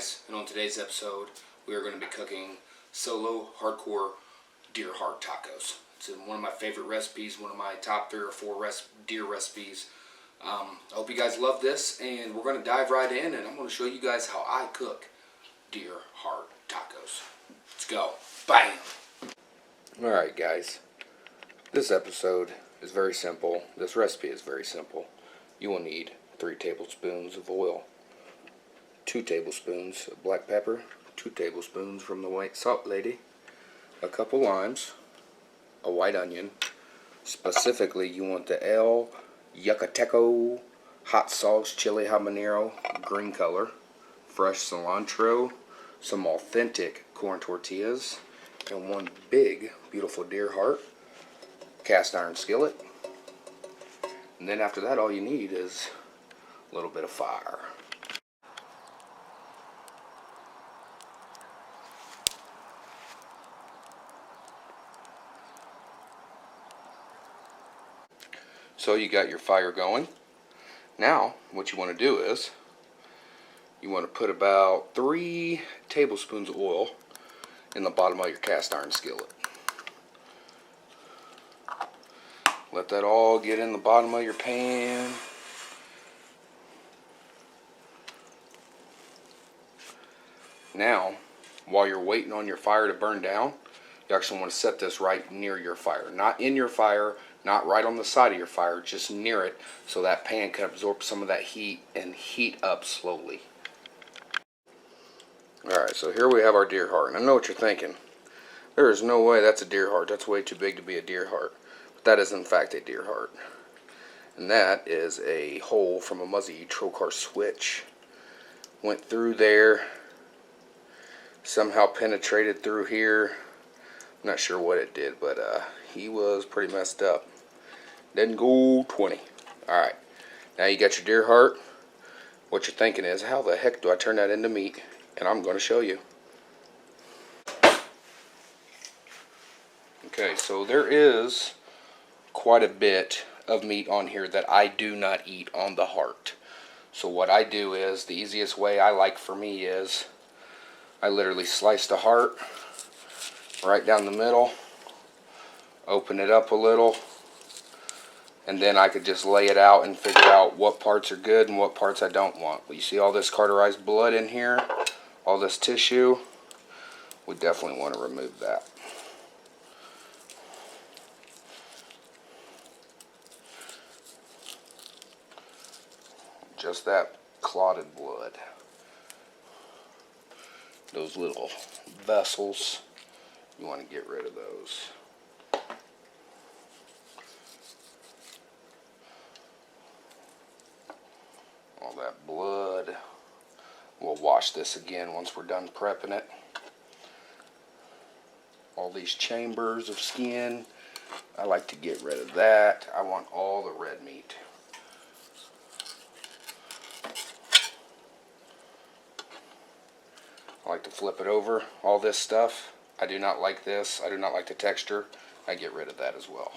guys, and on today's episode we are going to be cooking SoloHardcore deer heart tacos. It's one of my favorite recipes, one of my top 3 or 4 deer recipes. I hope you guys love this, and we're going to dive right in, and I'm going to show you guys how I cook deer heart tacos. Let's go. Bam! Alright guys, this episode is very simple. This recipe is very simple. You will need 3 tablespoons of oil, 2 tablespoons of black pepper, 2 tablespoons from the white salt lady, a couple limes, a white onion. Specifically, you want the El Yucateco hot sauce chili habanero green color, fresh cilantro, some authentic corn tortillas, and 1 big beautiful deer heart, cast iron skillet. And then after that, all you need is a little bit of fire. So you got your fire going. Now what you want to do is you want to put about 3 tablespoons of oil in the bottom of your cast iron skillet. Let that all get in the bottom of your pan. Now, while you're waiting on your fire to burn down, you actually want to set this right near your fire. Not in your fire, not right on the side of your fire, just near it, so that pan can absorb some of that heat and heat up slowly. Alright, so here we have our deer heart. And I know what you're thinking. There is no way that's a deer heart. That's way too big to be a deer heart. But that is in fact a deer heart. And that is a hole from a Muzzy trocar switch. Went through there, somehow penetrated through here. I'm not sure what it did, but he was pretty messed up. Didn't go 20. Alright, now you got your deer heart. What you're thinking is, how the heck do I turn that into meat? And I'm going to show you. Okay, so there is quite a bit of meat on here that I do not eat on the heart. So what I do is, the easiest way I like for me is, I literally slice the heart right down the middle, open it up a little, and then I could just lay it out and figure out what parts are good and what parts I don't want. But you see all this cauterized blood in here, all this tissue, we definitely want to remove that. Just that clotted blood. Those little vessels, you want to get rid of those. All that blood. We'll wash this again once we're done prepping it. All these chambers of skin, I like to get rid of that. I want all the red meat. I like to flip it over. All this stuff, I do not like this. I do not like the texture. I get rid of that as well.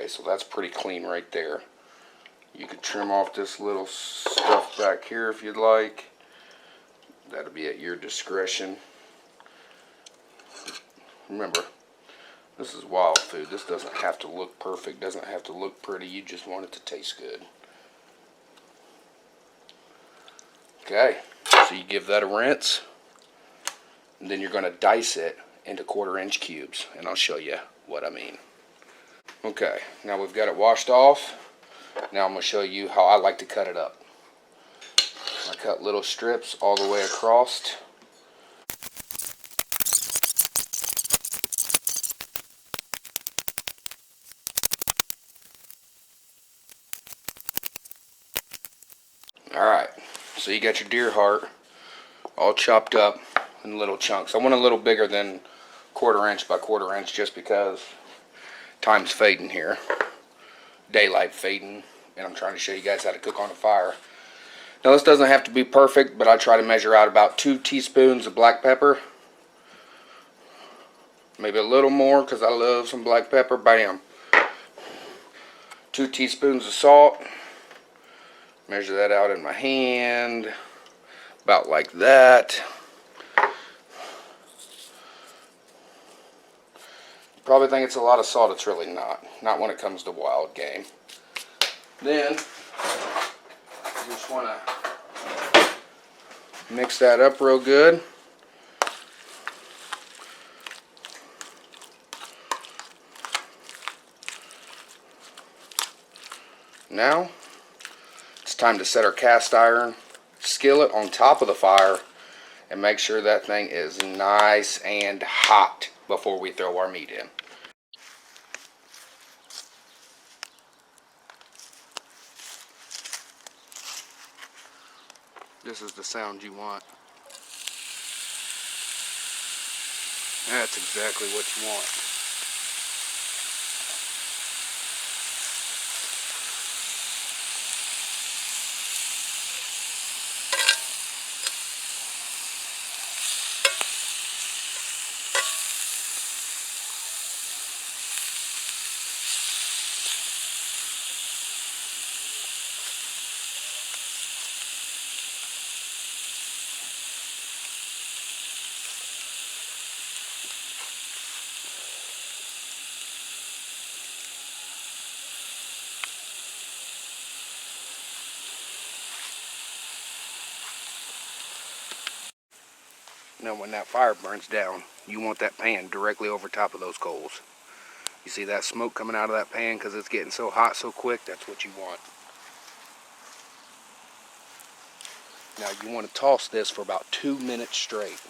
Okay, so that's pretty clean right there. You could trim off this little stuff back here if you'd like. That'll be at your discretion. Remember, this is wild food. This doesn't have to look perfect, doesn't have to look pretty. You just want it to taste good. Okay, so you give that a rinse, and then you're going to dice it into 1/4-inch cubes, and I'll show you what I mean. Okay, now we've got it washed off. Now I'm going to show you how I like to cut it up. I cut little strips all the way across. Alright, so you got your deer heart all chopped up in little chunks. I want a little bigger than 1/4-inch by 1/4-inch just because time's fading here. Daylight fading, and I'm trying to show you guys how to cook on a fire. Now this doesn't have to be perfect, but I try to measure out about 2 teaspoons of black pepper. Maybe a little more because I love some black pepper. Bam. 2 teaspoons of salt. Measure that out in my hand. About like that. You probably think it's a lot of salt. It's really not. Not when it comes to wild game. Then you just want to mix that up real good. Now it's time to set our cast iron skillet on top of the fire and make sure that thing is nice and hot before we throw our meat in. This is the sound you want. That's exactly what you want. Now when that fire burns down, you want that pan directly over top of those coals. You see that smoke coming out of that pan because it's getting so hot so quick? That's what you want. Now you want to toss this for about 2 minutes straight.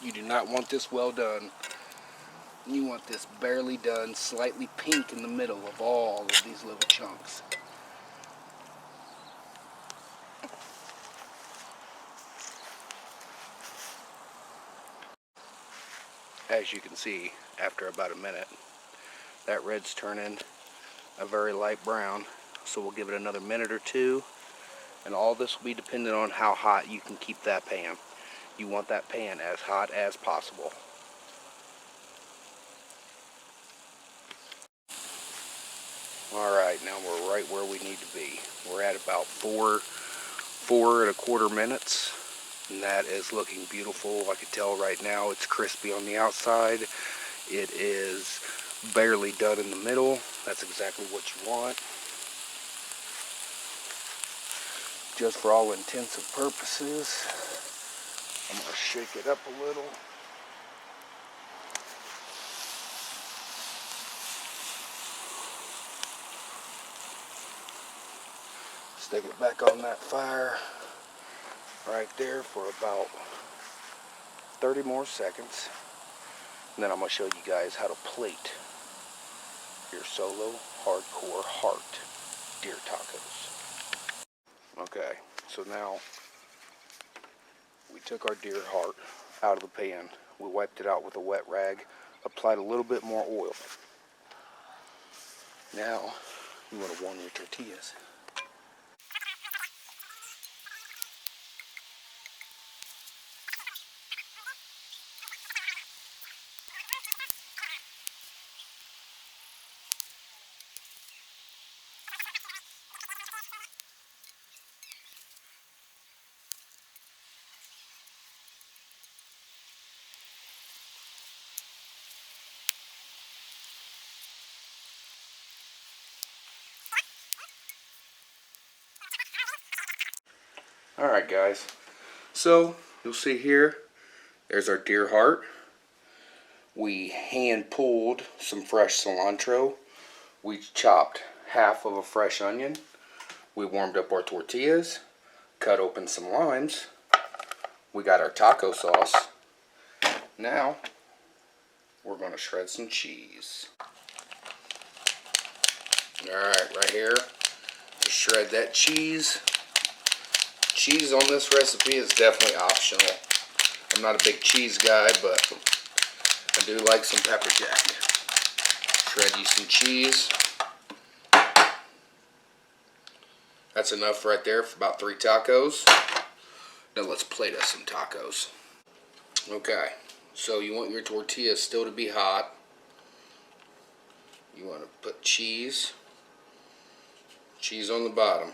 You do not want this well done. You want this barely done, slightly pink in the middle of all of these little chunks. As you can see, after about a minute, that red's turning a very light brown. So we'll give it another minute or two. And all this will be dependent on how hot you can keep that pan. You want that pan as hot as possible. Alright, now we're right where we need to be. We're at about 4 1/4 minutes. And that is looking beautiful. I can tell right now it's crispy on the outside. It is barely done in the middle. That's exactly what you want. Just for all intents and purposes, I'm going to shake it up a little. Stick it back on that fire right there for about 30 more seconds. And then I'm going to show you guys how to plate your Solo Hardcore Heart deer tacos. Okay, so now we took our deer heart out of the pan. We wiped it out with a wet rag, applied a little bit more oil. Now, you want to warm your tortillas. Alright guys, so you'll see here, there's our deer heart. We hand pulled some fresh cilantro. We chopped half of a fresh onion. We warmed up our tortillas, cut open some limes. We got our taco sauce. Now, we're going to shred some cheese. Alright, right here, to shred that cheese. Cheese on this recipe is definitely optional. I'm not a big cheese guy, but I do like some pepper jack. Shred you some cheese. That's enough right there for about 3 tacos. Now let's plate us some tacos. Okay, so you want your tortillas still to be hot. You want to put cheese on the bottom,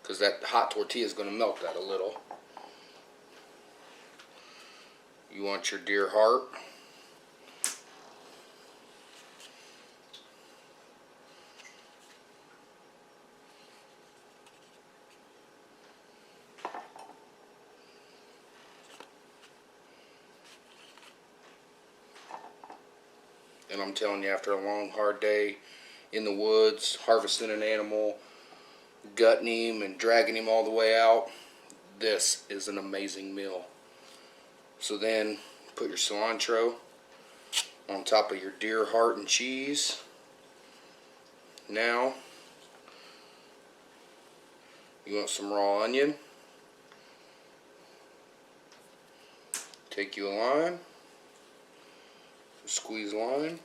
because that hot tortilla is going to melt that a little. You want your deer heart. And I'm telling you, after a long, hard day in the woods, harvesting an animal, gutting him and dragging him all the way out, this is an amazing meal. So then, put your cilantro on top of your deer heart and cheese. Now, you want some raw onion. Take you a lime. Squeeze lime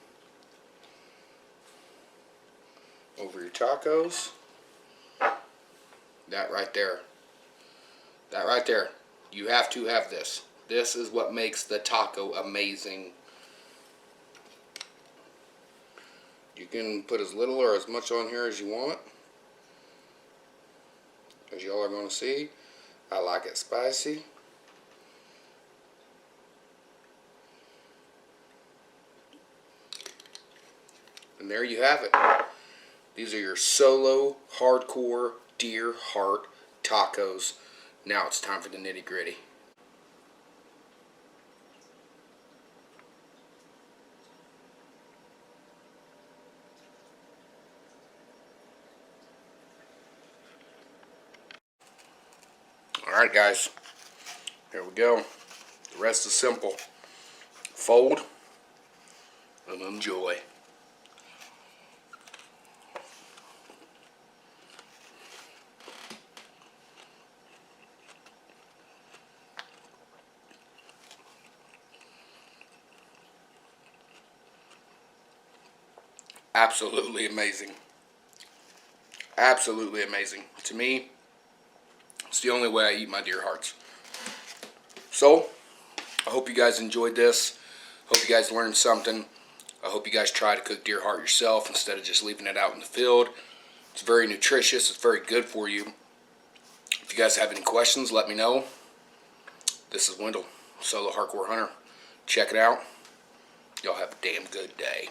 over your tacos. That right there. That right there. You have to have this. This is what makes the taco amazing. You can put as little or as much on here as you want. As y'all are going to see, I like it spicy. And there you have it. These are your Solo Hardcore Deer Heart Tacos. Now it's time for the nitty gritty. Alright guys, here we go. The rest is simple. Fold and enjoy. Absolutely amazing. Absolutely amazing. To me, it's the only way I eat my deer hearts. So, I hope you guys enjoyed this. Hope you guys learned something. I hope you guys try to cook deer heart yourself instead of just leaving it out in the field. It's very nutritious. It's very good for you. If you guys have any questions, let me know. This is Wendell, SoloHardcoreHunter. Check it out. Y'all have a damn good day.